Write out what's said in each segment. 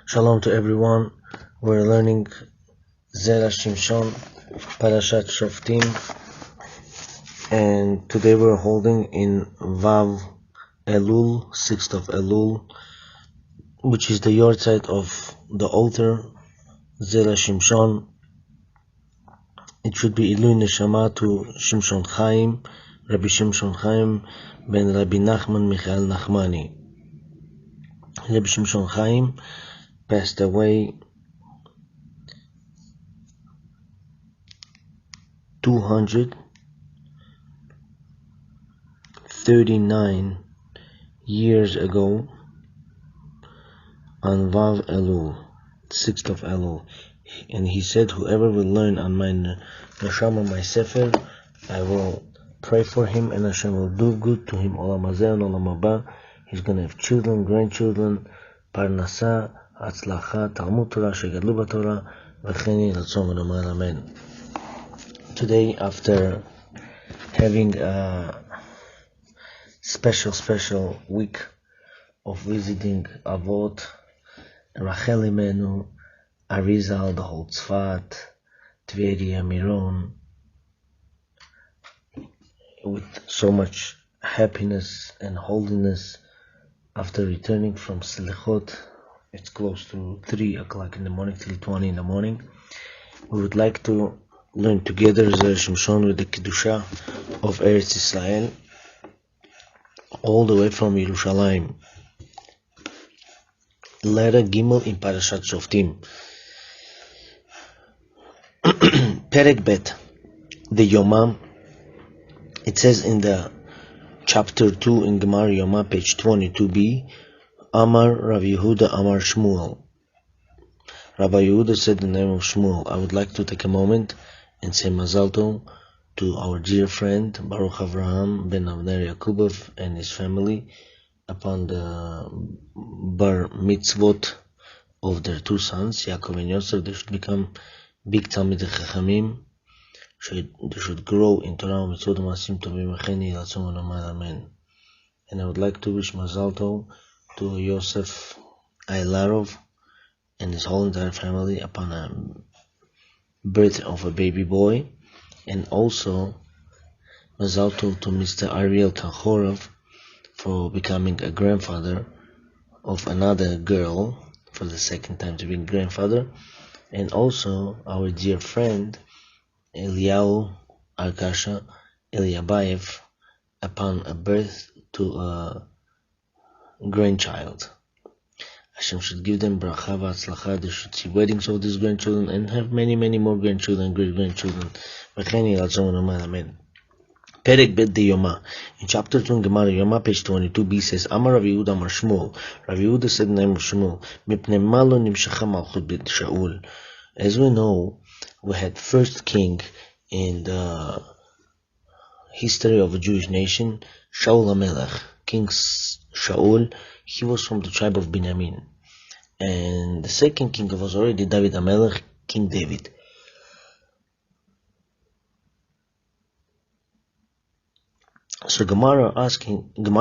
Shalom to everyone. We're learning Zera Shimshon, Parashat SHOFTIM, and today we're holding in Vav Elul, 6th of Elul, which is the yahrzeit of the author, Zera Shimshon. It should be Ilui Neshama to Shimshon Chaim, Rabbi Shimshon Chaim ben Rabbi Nachman Michael Nachmani. Rabbi Shimshon Chaim passed away 239 years ago on Vav Elul, 6th of Elul, and he said, whoever will learn on my Neshama, my Sefer, I will pray for him and Hashem will do good to him. Olam hazeh and Olam haba. He's going to have children, grandchildren, Parnasa, Atzlacha, Talmud Torah, Shegadlu b'Torah, v'cheni ratzon v'nomar amen. Today, after having a special week of visiting Avot, Rachel Imenu, Arizal, the whole Tzfat, Tveria, Miron, with so much happiness and holiness, after returning from Selichot, it's close to 3 o'clock in the morning, 3:20 in the morning, we would like to learn together Zera Shimshon with the Kedusha of Eretz Israel, all the way from Yerushalayim. Letter Gimel in Parashat SHOFTIM. Perek Bet, the Yomam. It says in the chapter 2 in Gemara Yoma, page 22b, Amar Rav Yehuda Amar Shmuel. Rabbi Yehuda said the name of Shmuel. I would like to take a moment and say Mazal Tov to our dear friend Baruch Avraham ben Avner Yakubov and his family upon the bar mitzvot of their two sons, Yaakov and Yosef. They should become big Talmidei Chachamim. They should grow in Torah mitzvot maasim tovim v'cheni ratzon v'nomar amen. And I would like to wish Mazal Tov to Yosef Ailarov and his whole entire family upon a birth of a baby boy, and also Mazal Tov to Mr. Ariel Tanchorov for becoming a grandfather of another girl for the second time to be grandfather, and also our dear friend Eliyahu Arkasha Eliabayev upon a birth to a grandchild. Hashem should give them bracha v'atzlacha. They should see weddings of these grandchildren and have many more grandchildren, great grandchildren. V'cheni ratzon v'nomar amen. Perek Bet de Yoma. In chapter 2 in Gemara Yoma, page 22b says, Amar Rav Yehuda Amar Shmuel. Rav Yehuda said the name of Shmuel. Mipnei ma lo nimshacha malchut bet Shaul. As we know, we had first king in the history of a Jewish nation, Shaul HaMelech. King Shaul, he was from the tribe of Binyamin. And the second king was already David HaMelech, King David. So Gemara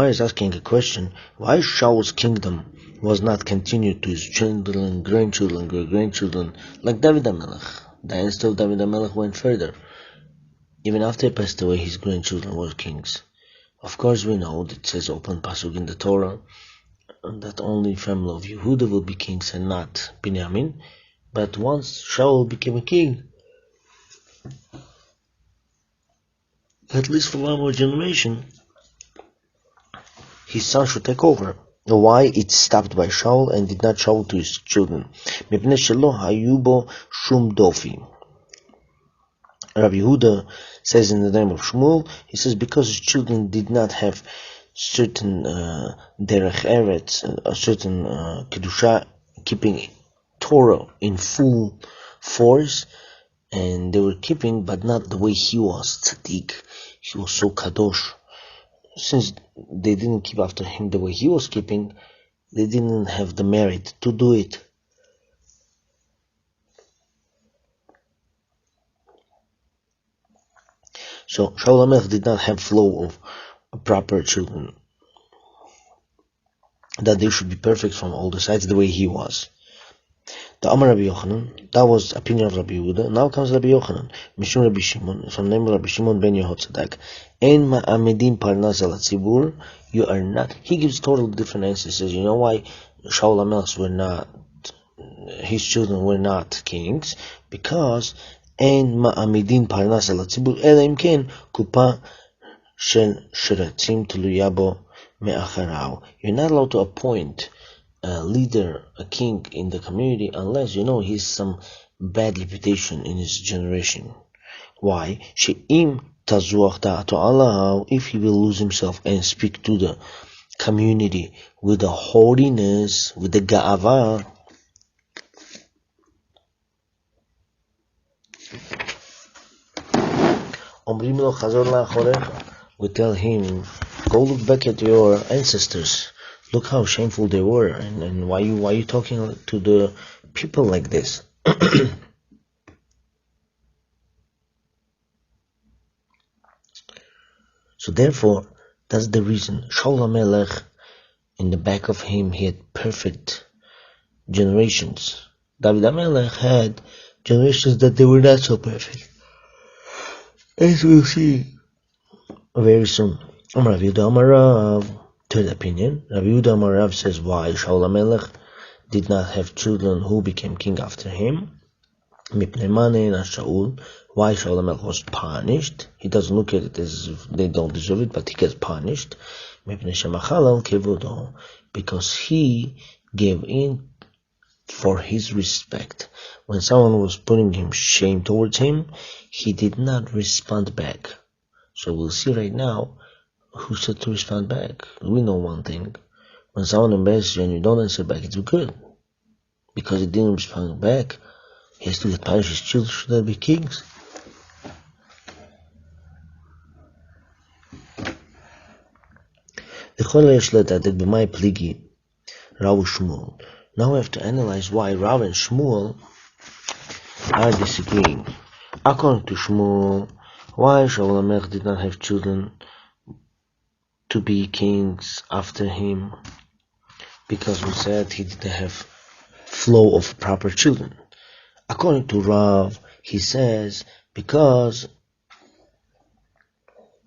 is asking a question: why Shaul's kingdom was not continued to his children, grandchildren, great-grandchildren, like David HaMelech? The dynasty of David HaMelech went further. Even after he passed away, his grandchildren were kings. Of course, we know that it says open pasuk in the Torah that only family of Yehuda will be kings and not Binyamin. But once Shaul became a king, at least for one more generation, his son should take over. Why it stopped by Shaul and did not Shaul to his children? Mipnei shelo hayu bo shum dofi. Rabbi Yehuda says in the name of Shmuel, he says because his children did not have certain derech eretz, a certain kedusha, keeping Torah in full force, and they were keeping, but not the way he was tzaddik. He was so kadosh. Since they didn't keep after him the way he was keeping, they didn't have the merit to do it. So Shaul HaMelech did not have flow of proper children, that they should be perfect from all the sides the way he was. The Amar Rabbi Yochanan, that was opinion of Rabbi Yehuda. Now comes Rabbi Yochanan, Mishum Rabbi Shimon, from the name of Rabbi Shimon ben Yehotzadak. Ein ma'amidim parnas al tzibur. You are not. He gives totally different answers. He says, you know why Shaul HaMelech were not, his children were not kings? Because ein ma'amidim parnas al tzibur ela im ken kupa shel shiratzim tluya bo me'acharau. You're not allowed to appoint a leader, a king in the community, unless you know he's some bad reputation in his generation. Why? She'im tazuach da'ato alav, if he will lose himself and speak to the community with the holiness, with the ga'ava, omrim lo chazor la'achorecha, we tell him, go look back at your ancestors. Look how shameful they were, and why you talking to the people like this? So therefore, that's the reason. Shaul HaMelech, in the back of him, he had perfect generations. David HaMelech had generations that they were not so perfect, as we'll see very soon. Amar Rav Yehuda Amar Rav. Third opinion, Rabbi Yehuda Amar Rav says why Shaul HaMelech did not have children who became king after him. Mipnei Manen Shaul, why Shaul HaMelech was punished. He doesn't look at it as if they don't deserve it, but he gets punished. Mipnei Shemachal al kevodo, because he gave in for his respect. When someone was putting him shame towards him, he did not respond back. So we'll see right now who said to respond back. We know one thing. When someone embarrasses you and you don't answer back, it's good. Because he didn't respond back, he has to get punished. His children should not be kings. Now we have to analyze why Rav and Shmuel are disagreeing. According to Shmuel, why Shaul HaMelech did not have children to be kings after him? Because we said he didn't have flow of proper children. According to Rav, he says because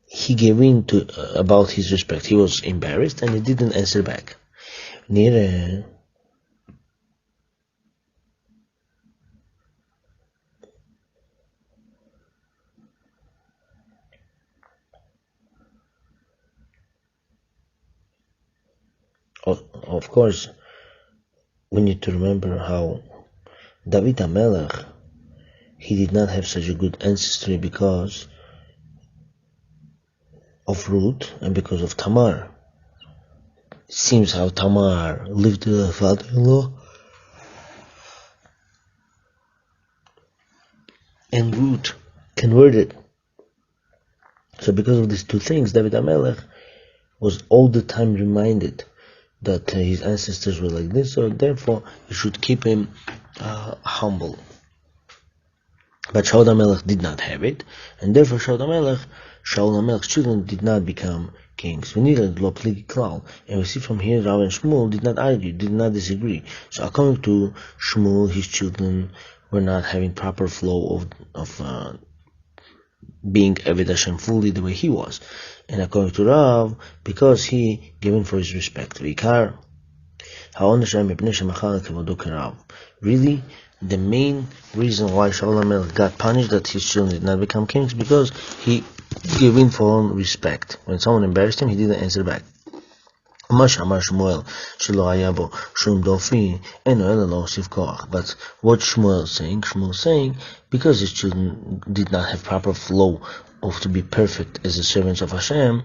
he gave in to about his respect. He was embarrassed and he didn't answer back. Nire. Of course, we need to remember how David HaMelech, he did not have such a good ancestry because of Ruth and because of Tamar. It seems how Tamar lived with her father-in-law, and Ruth converted. So because of these two things, David HaMelech was all the time reminded that his ancestors were like this, so therefore you should keep him humble. But Shaul HaMelech did not have it, and therefore Shaul HaMelech's children did not become kings. We need a lo pligi klal, and we see from here Rav and Shmuel did not argue, did not disagree. So according to Shmuel, his children were not having proper flow of being Eved Hashem fully the way he was. And according to Rav, because he given for his respect. Really, the main reason why Shaul HaMelech got punished, that his children did not become kings, because he gave in for respect. When someone embarrassed him, he didn't answer back. But what Shmuel saying, because his children did not have proper flow of to be perfect as the servants of Hashem,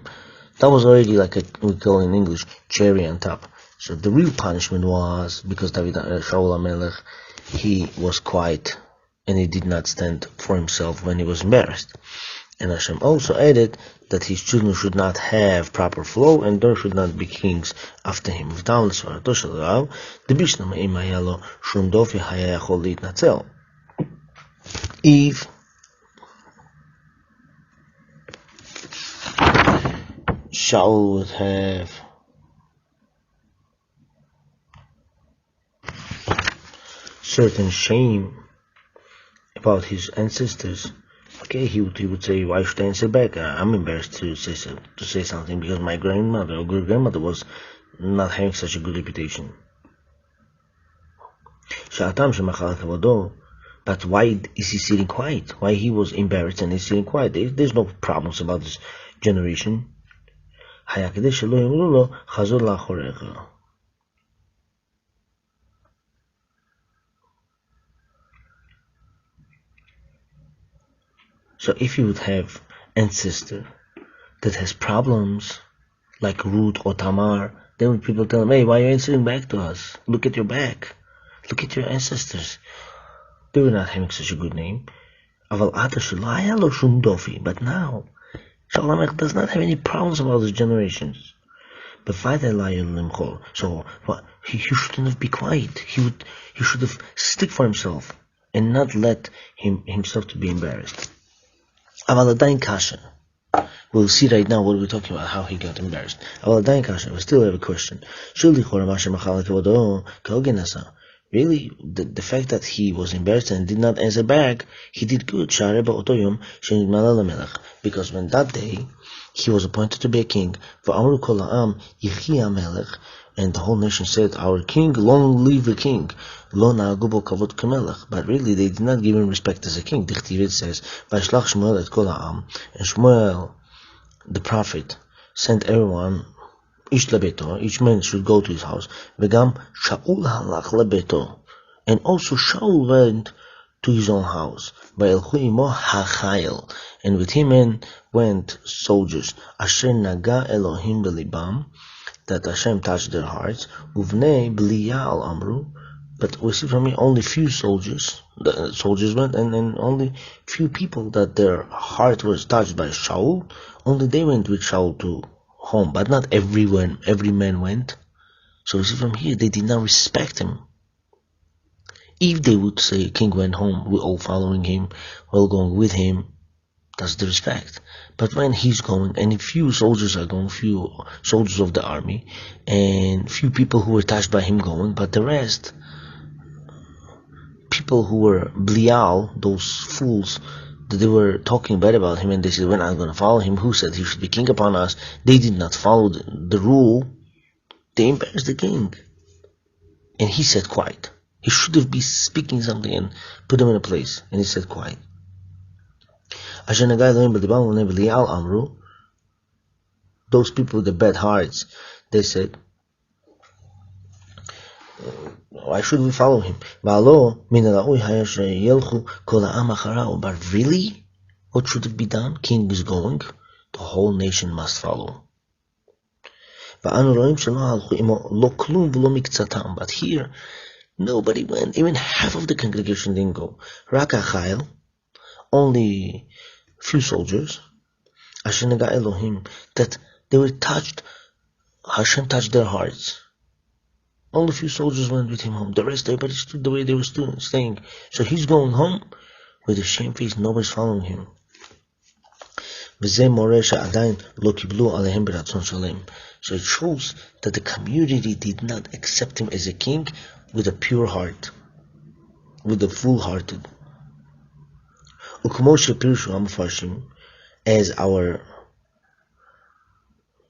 that was already like we call in English, cherry on top. So the real punishment was because Shaul HaMelech, he was quiet and he did not stand for himself when he was embarrassed. And Hashem also added that his children should not have proper flow and there should not be kings after him. If Shaul would have certain shame about his ancestors, okay, he would say, why should I answer back? I'm embarrassed to say something because my grandmother or great grandmother was not having such a good reputation. But why is he sitting quiet? Why he was embarrassed and he's sitting quiet? There's no problems about this generation. So if you would have ancestor that has problems like Ruth or Tamar, then when people tell them, hey, why are you answering back to us? Look at your back. Look at your ancestors. They were not having such a good name. But now, Shalom does not have any problems about his generations. But so he shouldn't have be quiet. He should have stick for himself and not let himself to be embarrassed. We'll see right now what we're talking about, how he got embarrassed. We still have a question. Really, the fact that he was embarrassed and did not answer back, he did good. Because when that day he was appointed to be a king, and the whole nation said, our king, long live the king. But really they did not give him respect as a king. It says, and Shmuel, the prophet, sent everyone, each man should go to his house. And also Shaul went to his own house. And with him went soldiers. Asher naga Elohim belibam, that Hashem touched their hearts. Uvnei Belial Amru. But we see from here only few soldiers. The soldiers went, and only few people that their heart was touched by Shaul. Only they went with Shaul to home, but not every man went. So we see from here they did not respect him. If they would say king went home, we're all following him, we're all going with him, that's the respect. But when he's going, and few soldiers are going, few soldiers of the army, and few people who were touched by him going, but the rest, people who were Blial, those fools, that they were talking bad about him, and they said, we're not going to follow him, who said he should be king upon us? They did not follow the rule. They embarrassed the king. And he said quiet. He should have been speaking something and put them in a place, and he said quiet. Those people with the bad hearts, they said, why should we follow him? But really, what should it be done? King is going, the whole nation must follow. But here, nobody went. Even half of the congregation didn't go. Only few soldiers. That they were touched. Hashem touched their hearts. Only few soldiers went with him home. The rest, everybody stood the way they were staying. So he's going home with a shame face. Nobody's following him. So it shows that the community did not accept him as a king with a pure heart, with a full-hearted. As our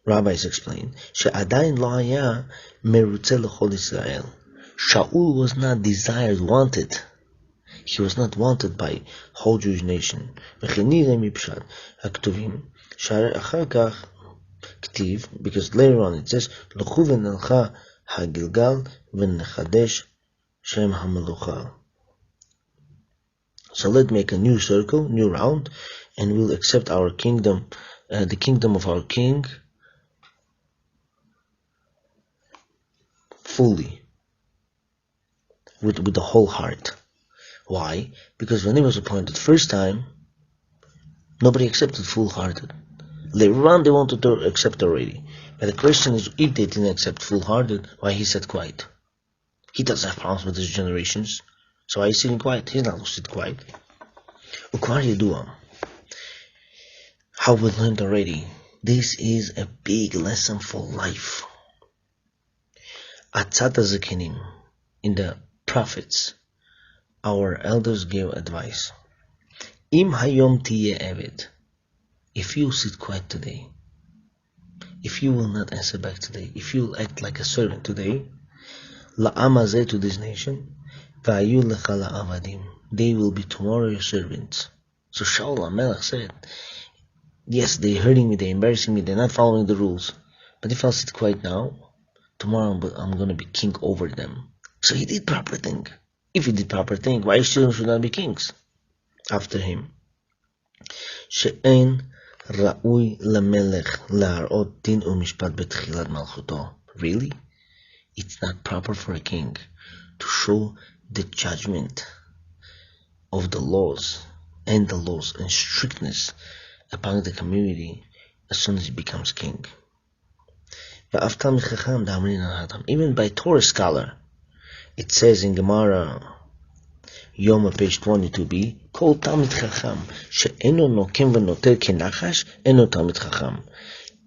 rabbis explain, Shaul was not desired, wanted. He was not wanted by whole Jewish nation. Because later on it says, so let's make a new circle, new round, and we'll accept our kingdom, the kingdom of our king, fully, with the whole heart. Why? Because when he was appointed first time, nobody accepted full-hearted. Later on they wanted to accept already. But the question is, if they didn't accept full-hearted, why he said quiet? He doesn't have problems with his generations. So why is he sitting quiet? He's not going to sit quiet. How we learned already, this is a big lesson for life. Atzat HaZakenim, in the prophets, our elders gave advice. Im hayom tiye eved. If you sit quiet today, if you will not answer back today, if you will act like a servant today, la'am hazeh, to this nation, v'ayu lecha la'avadim, they will be tomorrow your servants. So Shaul HaMelech said, yes, they're hurting me, they're embarrassing me, they're not following the rules, but if I'll sit quiet now, tomorrow I'm going to be king over them. So he did proper thing. If he did proper thing, why his children should not be kings after him? She'en ra'ui lamelech la'arot din u'mishpat betchilat malchuto. Really? It's not proper for a king to show the judgment of the laws and strictness upon the community as soon as he becomes king. Even by Torah scholar, it says in Gemara Yoma page 22b, Kol Talmid Chacham she'eno nokem v'noter kenachash eno Talmid Chacham.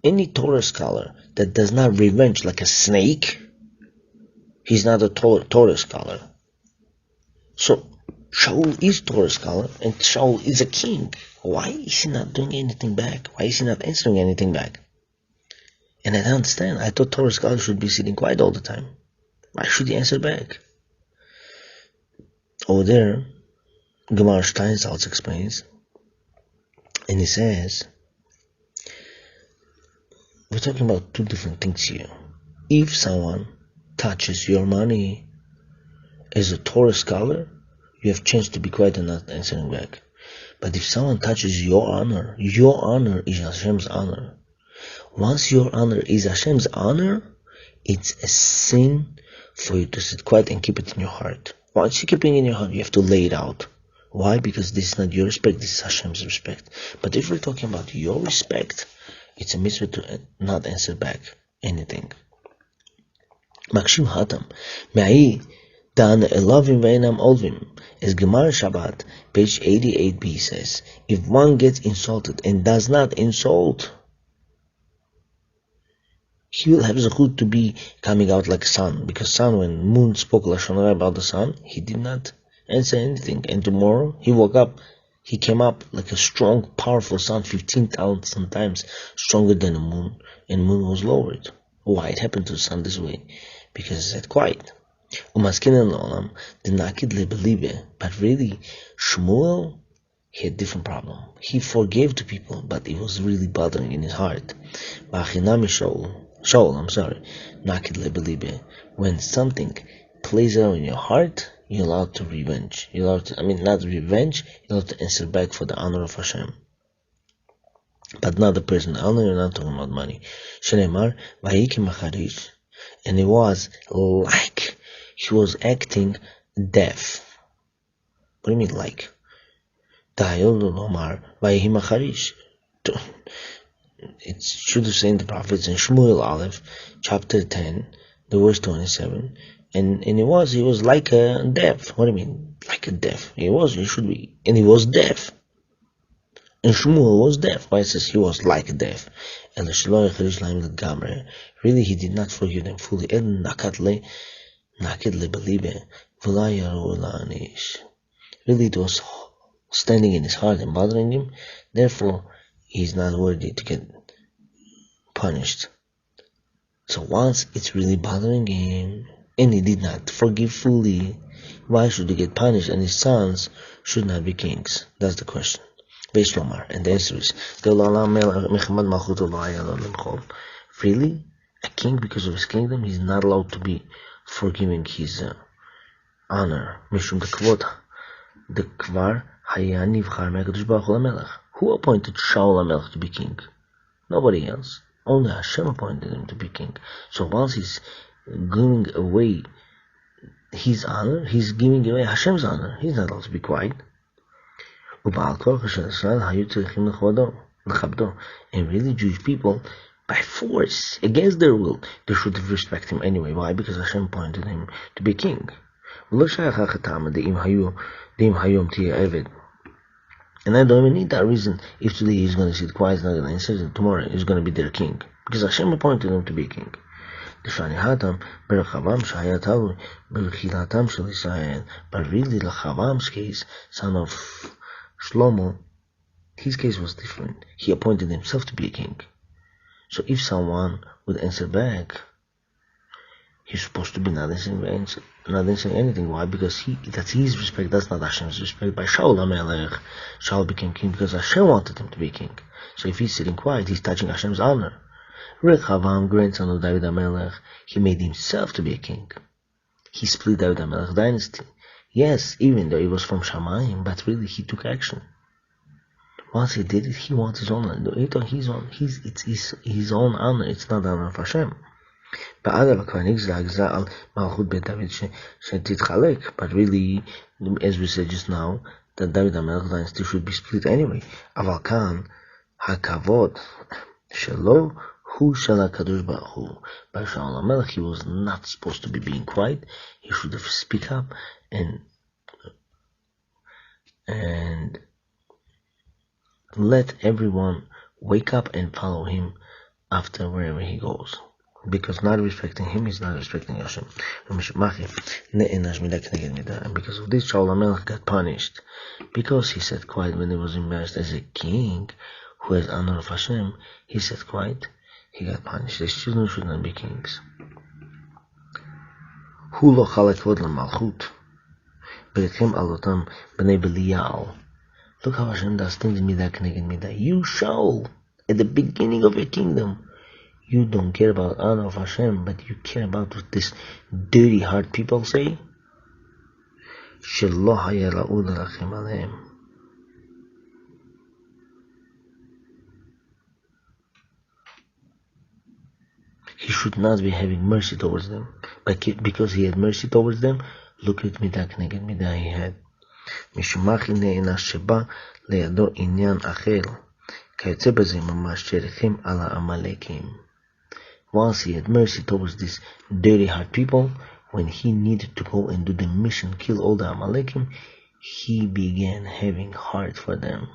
Any Torah scholar that does not revenge like a snake, he's not a Torah scholar. So Shaul is Torah scholar and Shaul is a king. Why is he not doing anything back? Why is he not answering anything back? And I don't understand. I thought Torah scholars should be sitting quiet all the time. Why should he answer back? Over there, Gemara Steinsaltz explains, and he says, we're talking about two different things here. If someone touches your money as a Torah scholar, you have chance to be quiet and not answering back. But if someone touches your honor is Hashem's honor. Once your honor is Hashem's honor, it's a sin for you to sit quiet and keep it in your heart. Once you keep it in your heart, you have to lay it out. Why? Because this is not your respect, this is Hashem's respect. But if we're talking about your respect, it's a mitzvah to not answer back anything. Makshim Hatam, Me'ai Dan Elavim Ve'enam Olvim, as Gemara Shabbat, page 88b says, if one gets insulted and does not insult, he will have zechut to be coming out like sun, because sun, when moon spoke Lashon Hara about the sun, he did not answer anything, and tomorrow he woke up, he came up like a strong, powerful sun, 15,000 times stronger than the moon, and moon was lowered. Why it happened to the sun this way? Because he said quiet. Umaskin Olam, the nakid lebelibe, but really Shmuel, he had a different problem. He forgave the people, but it was really bothering in his heart. Shaul, naked lebelibe. When something plays out in your heart, you're allowed to revenge. You're allowed to, not revenge, you're allowed to answer back for the honor of Hashem. But not the person. Honor, you're not talking about money. Shenemar, vayiki macharish. And it was like he was acting deaf. What do you mean like? It should have said the prophets in Shmuel Aleph, chapter 10, the verse 27, and he was like a deaf. What do you mean, like a deaf? He should be, and he was deaf. And Shmuel was deaf. Why it says he was like a deaf? Really, he did not forgive them fully. Really, it was standing in his heart and bothering him. Therefore, he's not worthy to get punished. So once it's really bothering him, and he did not forgive fully, why should he get punished and his sons should not be kings? That's the question. And the answer is, really? A king, because of his kingdom, he's not allowed to be forgiving his honor. Mishum the kvar hayani v'char me'akadosh baruch hu lamelech. Who appointed Shaul HaMelech to be king? Nobody else. Only Hashem appointed him to be king. So once he's giving away his honor, he's giving away Hashem's honor. He's not allowed to be quiet. And really, Jewish people, by force, against their will, they should respect him anyway. Why? Because Hashem appointed him to be king. And I don't even need that reason. If today he's going to sit quiet, he's not going to answer, tomorrow he's going to be their king. Because Hashem appointed him to be king. L'shanihatam b'rechavam shaya talu b'rechilatam shel Yisrael. But really, Lechavam's case, son of Shlomo, his case was different. He appointed himself to be a king. So if someone would answer back, he's supposed to be not answering anything. Why? Because that's his respect, that's not Hashem's respect. By Shaul HaMelech, Shaul became king because Hashem wanted him to be king. So if he's sitting quiet, he's touching Hashem's honor. Rechavam, grandson of David HaMelech, he made himself to be a king. He split David HaMelech dynasty. Yes, even though it was from Shamayim, but really he took action. Once he did it, he wants his own honor. It's his own honor, it's not the honor of Hashem. But really, as we said just now, that David HaMelech dynasty should be split anyway. אבל כאן, הכבוד שלו הוא של הקדוש ברוך הוא. By Shaul HaMelech, he was not supposed to be being quiet. He should have speak up and let everyone wake up and follow him after wherever he goes. Because not respecting him is not respecting Hashem. And because of this, Shaul HaMelech got punished. Because he sat quiet when he was embarrassed as a king who has honor of Hashem, he sat quiet, he got punished. His children should not be kings. Hu lo chalak vod l'malchut. Be'etchem alotam b'nei Belial. Look how Hashem does things midah k'neged midah. You, Shaul, at the beginning of your kingdom, you don't care about honor of Hashem, but you care about what this dirty heart people say. Shelo haya ra'ud lachem aleim. He should not be having mercy towards them. But because he had mercy towards them, look at midah k'neged midah he had. משומח הנה אינה שבא לידו עניין אחר, כיוצא בזה ממש שריכים על העמלקים. Once he had mercy towards these dirty heart people, when he needed to go and do the mission, kill all the Amalekim, he began having heart for them.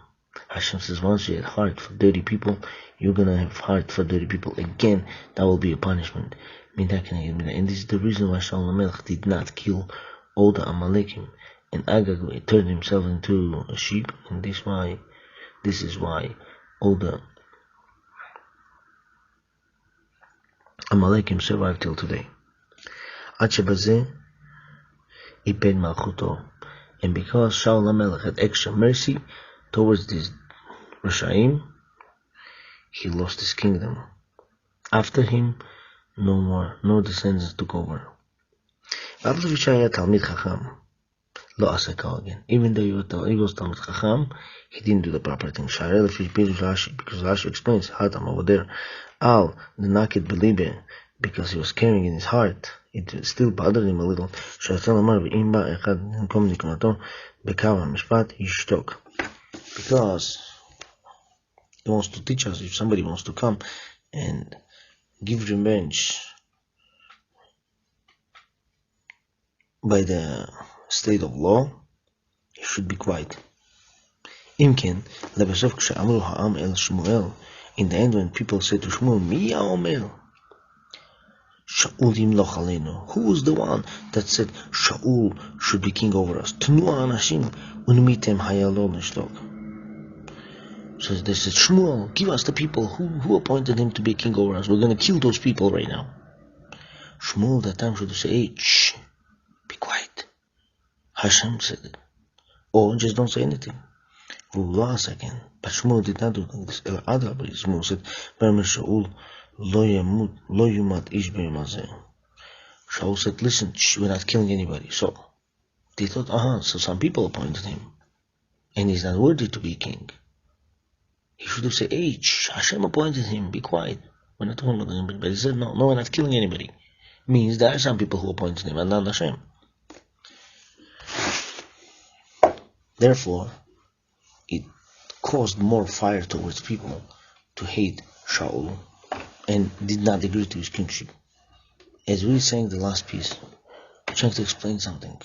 Hashem says, once you had heart for dirty people, you're gonna have heart for dirty people again. That will be a punishment. And this is the reason why Shaul HaMelech did not kill all the Amalekim. And Agag turned himself into a sheep, and this is why all the Amalekim survived till today. And because Shaul HaMelech had extra mercy towards these Rashaim, he lost his kingdom. After him, no descendants took over. Even though he was Talmid Chacham, he didn't do the proper thing. Because Rashi explains, Hatam over there, Al, the naked believer, because he was carrying in his heart, it still bothered him a little. Because he wants to teach us, if somebody wants to come and give revenge by the state of law, he should be quiet. Imken, lebesef kshe'amru ha'am el Shmuel, in the end when people say to Shmuel, Mi ha'omer, Shaul yimloch aleinu, who was the one that said Shaul should be king over us? Tnu anashim unmitem hayalo nishlok. So they said, Shmuel, give us the people who appointed him to be king over us. We're going to kill those people right now. Shmuel that time should say, hey, shh, be quiet. Hashem said it. Or just don't say anything. V'ula second. But Shmuel did not do this. Shmuel said, Shaul lo yumat ish b'yamazeh. Shaul said, listen, we're not killing anybody. So they thought, so some people appointed him. And he's not worthy to be king. He should have said, hey, Hashem appointed him, be quiet. We're not talking about anybody. But he said, no, we're not killing anybody. Means there are some people who appointed him, and not Hashem. Therefore, it caused more fire towards people to hate Shaul and did not agree to his kingship. As we sang the last piece, I'm trying to explain something.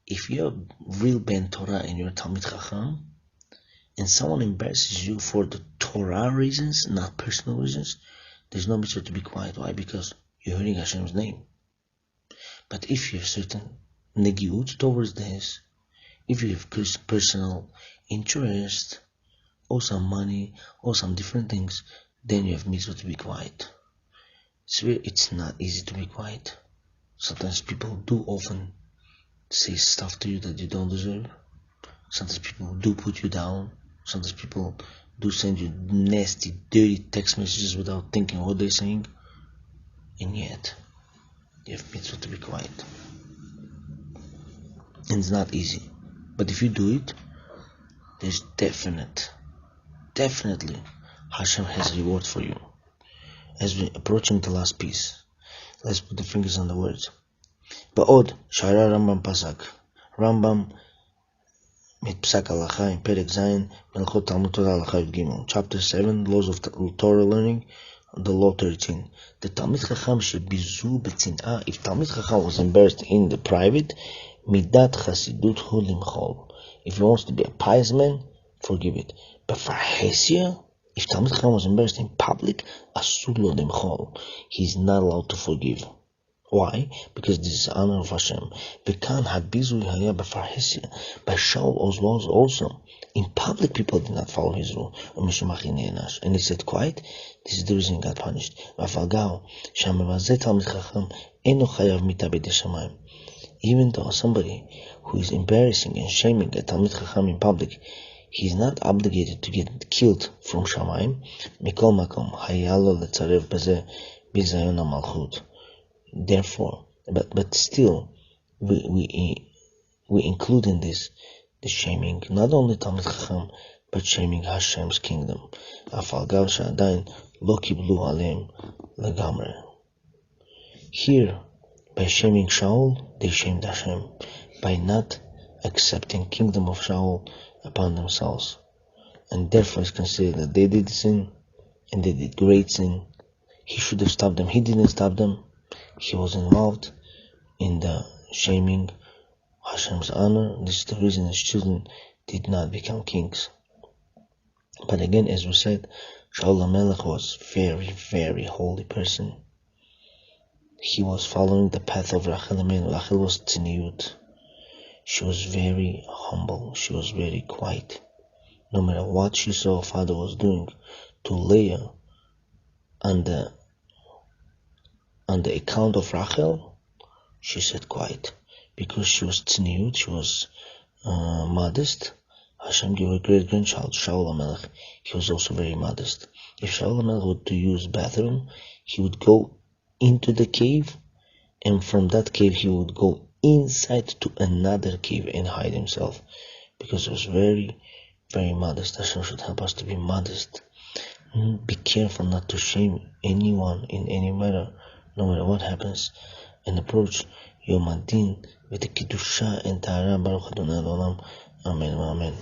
If you're real Ben Torah and you're Talmid Chacham, and someone embarrasses you for the Torah reasons, not personal reasons, there's no mitzvah to be quiet. Why? Because you're hurting Hashem's name. But if you have certain negiut towards this, if you have personal interest, or some money, or some different things, then you have mitzvah to be quiet. It's not easy to be quiet. Sometimes people do often say stuff to you that you don't deserve. Sometimes people do put you down. Sometimes people do send you nasty, dirty text messages without thinking what they're saying. And yet, you have mitzvah to be quiet. And it's not easy. But if you do it, there's definitely, Hashem has a reward for you. As we're approaching the last piece, let's put the fingers on the words. Ba'od, Shara Rambam Pasak. Rambam mit Psak Halacha in Perek Zayin, Melchot Talmud Torah Halacha Yud Gimel. Chapter 7, Laws of Torah Learning, the Law 13. The Talmid Chacham shebizu b'tzin'ah. If Talmid Chacham was embarrassed in the private, midat chasidut hu limchol. If he wants to be a pious man, forgive it. But for Hesia, if Talmid Chacham was embarrassed in public, asur lo limchol. He's not allowed to forgive. Why? Because this is honor of Hashem. V'kan habizu haya b'farhesia. By Shaul's laws also, in public people did not follow his rule. And he said, quiet. This is the reason he got punished. Even though somebody who is embarrassing and shaming a Talmid Chacham in public, he's not obligated to get killed from Shamayim. Mikol makom hayalo letzarev b'zeh bizayon malchut. Therefore, but still, we include in this the shaming not only Talmid Chacham but shaming Hashem's kingdom. Afal gav she'adayin lo kiblu aleim legamre. Here, by shaming Shaul, they shamed Hashem by not accepting kingdom of Shaul upon themselves, and therefore it's considered that they did sin and they did great sin. He should have stopped them. He didn't stop them. He was involved in the shaming Hashem's honor. This is the reason his children did not become kings. But again, as we said, Shaul HaMelech was very, very holy person. He was following the path of Rachel Amenu. Rachel was tzniut. She was very humble. She was very quiet. No matter what she saw her father was doing to Leah on the account of Rachel, she said quiet. Because she was tzniut, she was modest. Hashem gave her great grandchild, Shaul HaMelech. He was also very modest. If Shaul HaMelech would to use bathroom, he would go into the cave, and from that cave he would go inside to another cave and hide himself, because he was very, very modest. Hashem should help us to be modest. Be careful not to shame anyone in any matter, no matter what happens, and approach Yom Adin with the Kiddusha and Tahara. Baruch Adonai Olam. Amen. Amen.